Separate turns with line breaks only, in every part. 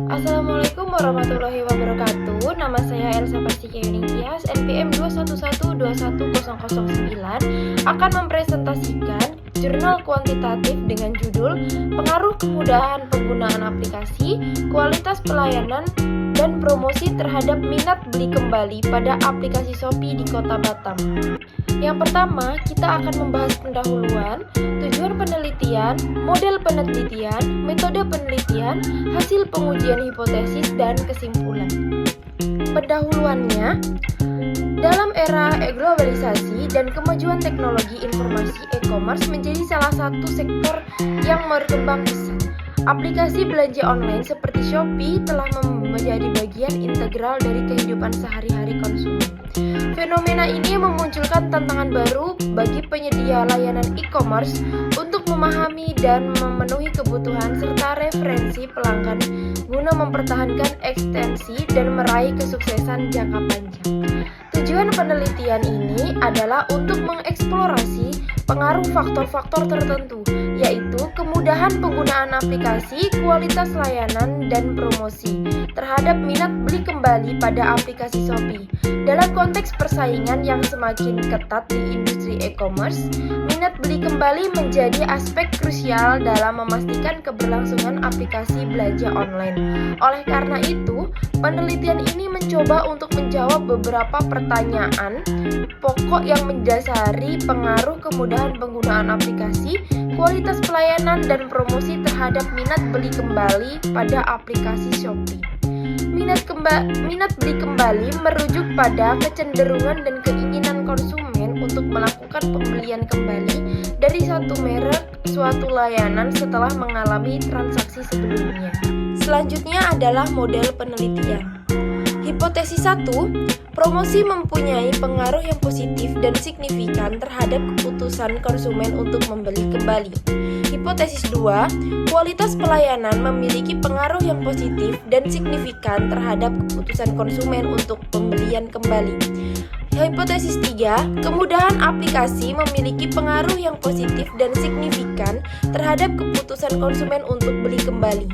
Assalamualaikum warahmatullahi wabarakatuh. Nama saya Elsa Pastika Yunikias, NPM 2112109, akan mempresentasikan jurnal kuantitatif dengan judul Pengaruh Kemudahan Penggunaan Aplikasi, Kualitas Pelayanan, dan Promosi Terhadap Minat Beli Kembali pada Aplikasi Shopee di Kota Batam. Yang pertama, kita akan membahas pendahuluan, tujuan penelitian, model penelitian, metode penelitian, hasil pengujian hipotesis, dan kesimpulan. Pendahuluannya, dalam era globalisasi dan kemajuan teknologi informasi, e-commerce menjadi salah satu sektor yang berkembang pesat. Aplikasi belanja online seperti Shopee telah menjadi bagian integral dari kehidupan sehari-hari konsumen. Fenomena ini memunculkan tantangan baru bagi penyedia layanan e-commerce untuk memahami dan memenuhi kebutuhan serta referensi pelanggan guna mempertahankan ekstensi dan meraih kesuksesan jangka panjang. Tujuan penelitian ini adalah untuk mengeksplorasi pengaruh faktor-faktor tertentu, yaitu kemudahan penggunaan aplikasi, kualitas layanan, dan promosi terhadap minat beli kembali pada aplikasi Shopee. Dalam konteks persaingan yang semakin ketat di industri e-commerce, minat beli kembali menjadi aspek krusial dalam memastikan keberlangsungan aplikasi belanja online. Oleh karena itu, penelitian ini mencoba untuk menjawab beberapa pertanyaan pokok yang mendasari pengaruh kemudahan penggunaan aplikasi, kualitas pelayanan, dan promosi terhadap minat beli kembali pada aplikasi Shopee. Minat beli kembali merujuk pada kecenderungan dan keinginan konsumen untuk melakukan pembelian kembali dari satu merek, suatu layanan setelah mengalami transaksi sebelumnya. Selanjutnya adalah model penelitian. Hipotesis 1, promosi mempunyai pengaruh yang positif dan signifikan terhadap keputusan konsumen untuk membeli kembali. Hipotesis 2, kualitas pelayanan memiliki pengaruh yang positif dan signifikan terhadap keputusan konsumen untuk pembelian kembali. Hipotesis 3, kemudahan aplikasi memiliki pengaruh yang positif dan signifikan terhadap keputusan konsumen untuk beli kembali.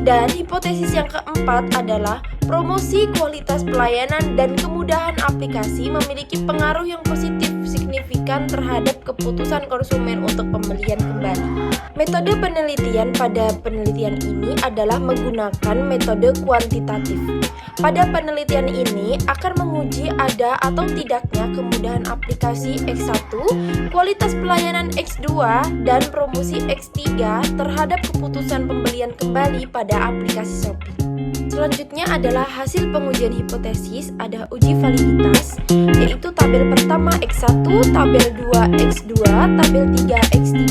Dan hipotesis yang keempat adalah promosi, kualitas pelayanan, dan kemudahan aplikasi memiliki pengaruh yang positif signifikan terhadap keputusan konsumen untuk pembelian kembali. Metode penelitian pada penelitian ini adalah menggunakan metode kuantitatif. Pada penelitian ini akan menguji ada atau tidaknya kemudahan aplikasi X1, kualitas pelayanan X2, dan promosi X3 terhadap keputusan pembelian kembali pada aplikasi Shopee. Selanjutnya adalah hasil pengujian hipotesis, ada uji validitas, yaitu tabel pertama X1, tabel 2 X2, tabel 3 X3,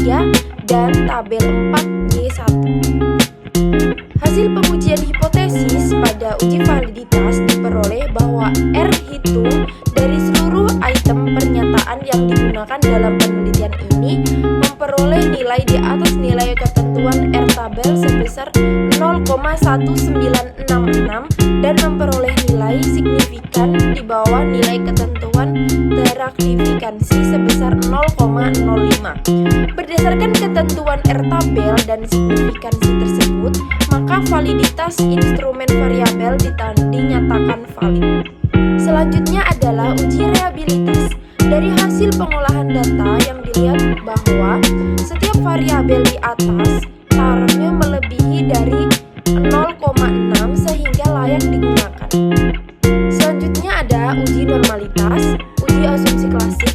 dan tabel 4 Y1. Hasil pengujian hipotesis pada uji validitas diperoleh bahwa R hitung dari seluruh item pernyataan yang digunakan dalam penelitian ini memperoleh nilai di atas nilai ketentuan R tabel sebesar 0,1966 dan memperoleh nilai signifikan di bawah nilai ketentuan teraktifikasi sebesar 0,05. Berdasarkan ketentuan R tabel dan signifikansi tersebut, maka validitas instrumen variabel dinyatakan valid. Selanjutnya adalah uji reliabilitas. Dari hasil pengolahan data yang dilihat bahwa setiap variabel di atas taruhnya melebihi dari 0,6 sehingga layak digunakan. Selanjutnya ada uji normalitas, uji asumsi klasik.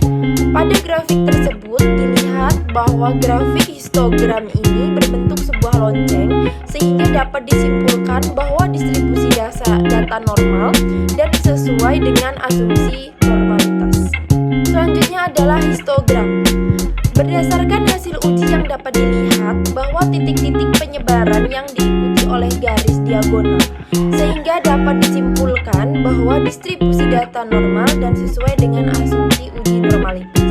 Pada grafik tersebut dilihat bahwa grafik histogram ini berbentuk sebuah lonceng sehingga dapat disimpulkan bahwa distribusi data normal dan sesuai dengan asumsi normalitas. Selanjutnya adalah histogram. Berdasarkan hasil uji yang dapat dilihat bahwa titik-titik penyebaran yang diikuti oleh garis diagonal, sehingga dapat disimpulkan bahwa distribusi data normal dan sesuai dengan asumsi uji normalitas.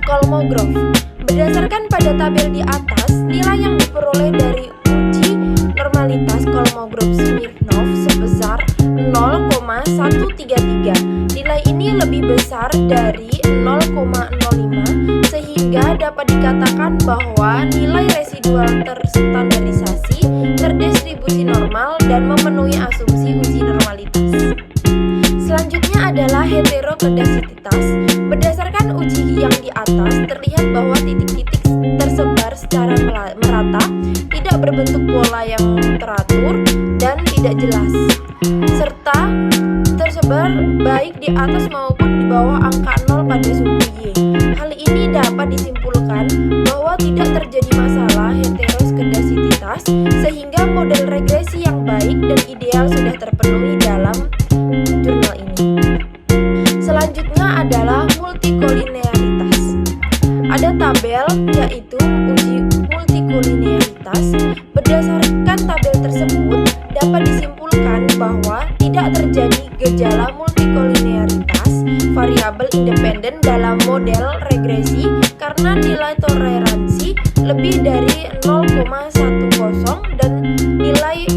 Kolmogorov. Berdasarkan pada tabel di atas, nilai yang diperoleh dari uji normalitas Kolmogorov-Smirnov sebesar 0,133. Nilai ini lebih besar dari 0,05 sehingga dapat dikatakan bahwa nilai residual terstandarisasi, terdistribusi normal, dan memenuhi asumsi uji normalitas. Selanjutnya adalah heterokedasitas. Berdasarkan uji yang di atas, terlihat bahwa titik-titik tersebar secara merata, tidak berbentuk pola yang teratur dan tidak jelas, serta tersebar baik di atas maupun di bawah angka 0 pada suku Y. Hal ini dapat disimpulkan bahwa tidak terjadi masalah heterokedasitas, sehingga model regresi yang baik dan ideal sudah terpenuhi dalam jurnal ini. Selanjutnya adalah multikolinearitas. Ada tabel yaitu uji multikolinearitas. Berdasarkan tabel tersebut dapat disimpulkan bahwa tidak terjadi gejala multikolinearitas variabel independen dalam model regresi karena nilai toleransi lebih dari 0,10 dan nilai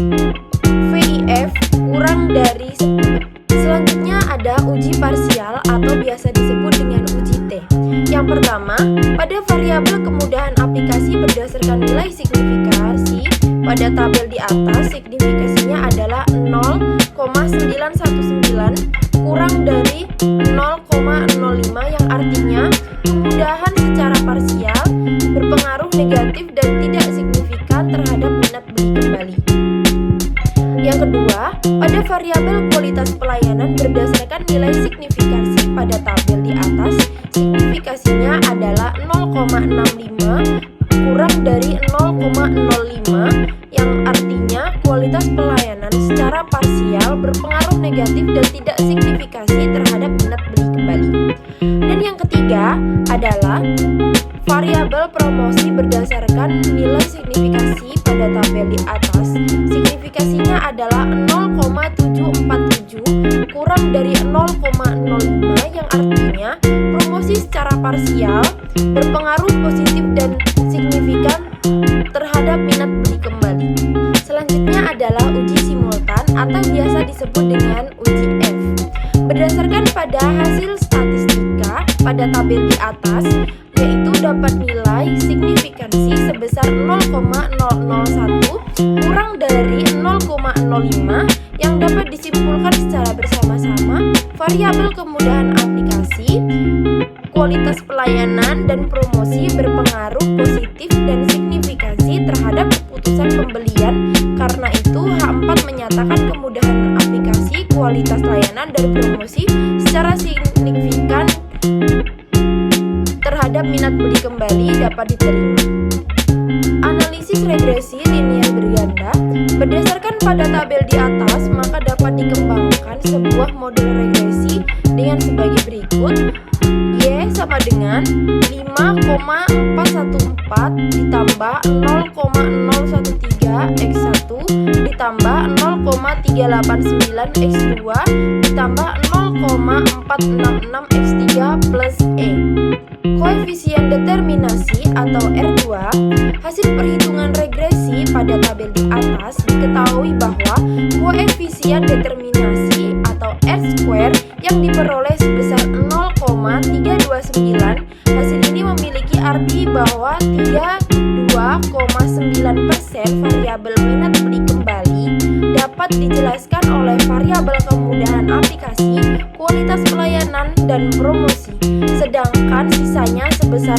VIF kurang dari 10. Selanjutnya ada uji parsial atau biasa disebut dengan uji T. Yang pertama, pada variabel kemudahan aplikasi berdasarkan nilai signifikasi pada tabel di atas, signifikasinya adalah 0,919 kurang dari 0,05 yang artinya kemudahan secara parsial berpengaruh negatif dan tidak signifikan terhadap minat beli kembali. Yang kedua, pada variabel kualitas pelayanan berdasarkan nilai signifikasi pada tabel di atas, signifikasinya adalah 0,65 kurang dari 0,05 yang artinya kualitas pelayanan secara parsial berpengaruh negatif dan tidak signifikasi terhadap minat beli kembali. Dan yang ketiga adalah variabel promosi berdasarkan nilai signifikasi pada tabel di atas, signifikasinya adalah 0,747 kurang dari 0,05 yang artinya promosi secara parsial berpengaruh positif dan signifikan terhadap minat beli kembali. Selanjutnya adalah uji simultan atau biasa disebut dengan uji F. Berdasarkan pada hasil statistika pada tabel di atas, yaitu dapat nilai signifikansi sebesar 0,001 kurang dari 0,05 yang dapat disimpulkan secara bersama-sama variabel kemudahan aplikasi, kualitas pelayanan, dan promosi berpengaruh positif dan signifikasi terhadap keputusan pembelian. Karena itu, H4 menyatakan kemudahan aplikasi, kualitas layanan, dan promosi secara signifikan terhadap minat beli kembali dapat diterima. Analisis regresi linear berganda. Berdasarkan pada tabel di atas, maka dapat dikembangkan sebuah model regresi dengan sebagai berikut. Y sama dengan 5,414 ditambah 0,013 X1 ditambah 0,389 X2 ditambah 0,466 X3 plus E. Koefisien determinasi atau R2. Hasil perhitungan regresi pada tabel di atas diketahui bahwa koefisien determinasi atau R2 yang diperoleh sebesar 0,329. Hasil ini memiliki arti bahwa 32,9% variabel minat beli kembali dapat dijelaskan oleh variabel kemudahan aplikasi, kualitas pelayanan, dan promosi. Sedangkan sisanya sebesar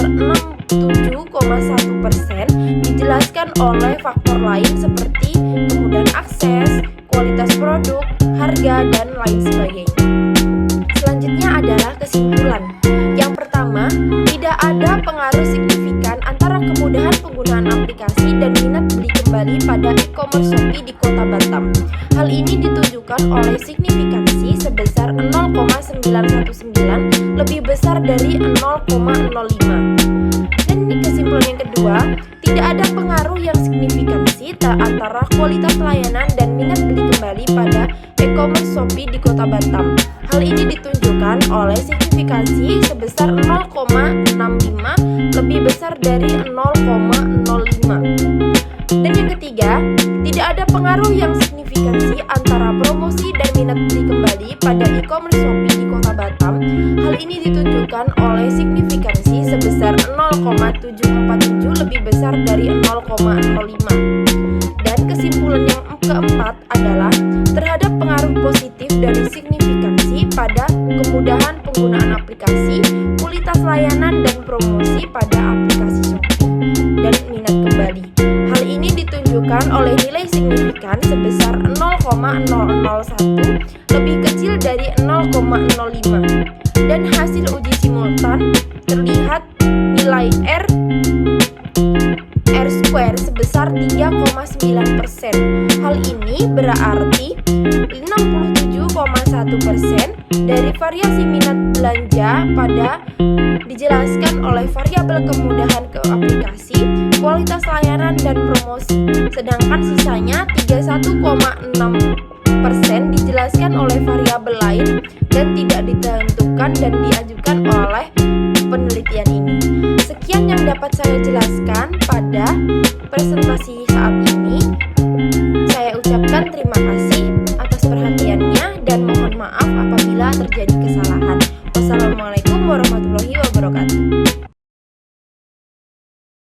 67,1% dijelaskan oleh faktor lain seperti kemudahan akses, kualitas produk, harga, dan lain sebagainya. Selanjutnya adalah kesimpulan. Yang pertama, tidak ada pengaruh signifikan antara kemudahan penggunaan aplikasi dan minat beli kembali pada e-commerce Shopee di Kota Batam. Hal ini ditunjukkan oleh signifikansi sebesar 0,919 lebih besar dari 0,05. Dan kesimpulan yang kedua, tidak ada pengaruh yang signifikansi antara kualitas layanan dan minat beli kembali pada e-commerce Shopee di Kota Batam. Hal ini ditunjukkan oleh signifikansi sebesar 0,65 lebih besar dari 0,05. Dan yang ketiga, tidak ada pengaruh yang signifikansi antara promosi dan minat beli kembali pada e-commerce Shopee di Kota Batam. Hal ini ditunjukkan oleh signifikansi sebesar 0,747 lebih besar dari 0,05. Dan kesimpulan yang keempat adalah terhadap pengaruh positif dari signifikansi pada kemudahan penggunaan aplikasi, kualitas layanan, dan promosi pada aplikasi shopping dan minat kembali. Hal ini ditunjukkan oleh nilai signifikan sebesar 0,001 lebih kecil dari 0,05 dan hasil uji simultan terlihat nilai R² sebesar 3,9%. Hal ini berarti 67,1% dari variasi minat belanja pada dijelaskan oleh variabel kemudahan ke aplikasi, kualitas layanan, dan promosi, sedangkan sisanya 31,6% dijelaskan oleh variabel lain dan tidak ditentukan dan diajukan oleh penelitian ini. Sekian yang dapat saya jelaskan pada presentasi saat ini. Saya ucapkan terima kasih atas perhatiannya dan mohon maaf apabila terjadi kesalahan. Wassalamualaikum warahmatullahi wabarakatuh.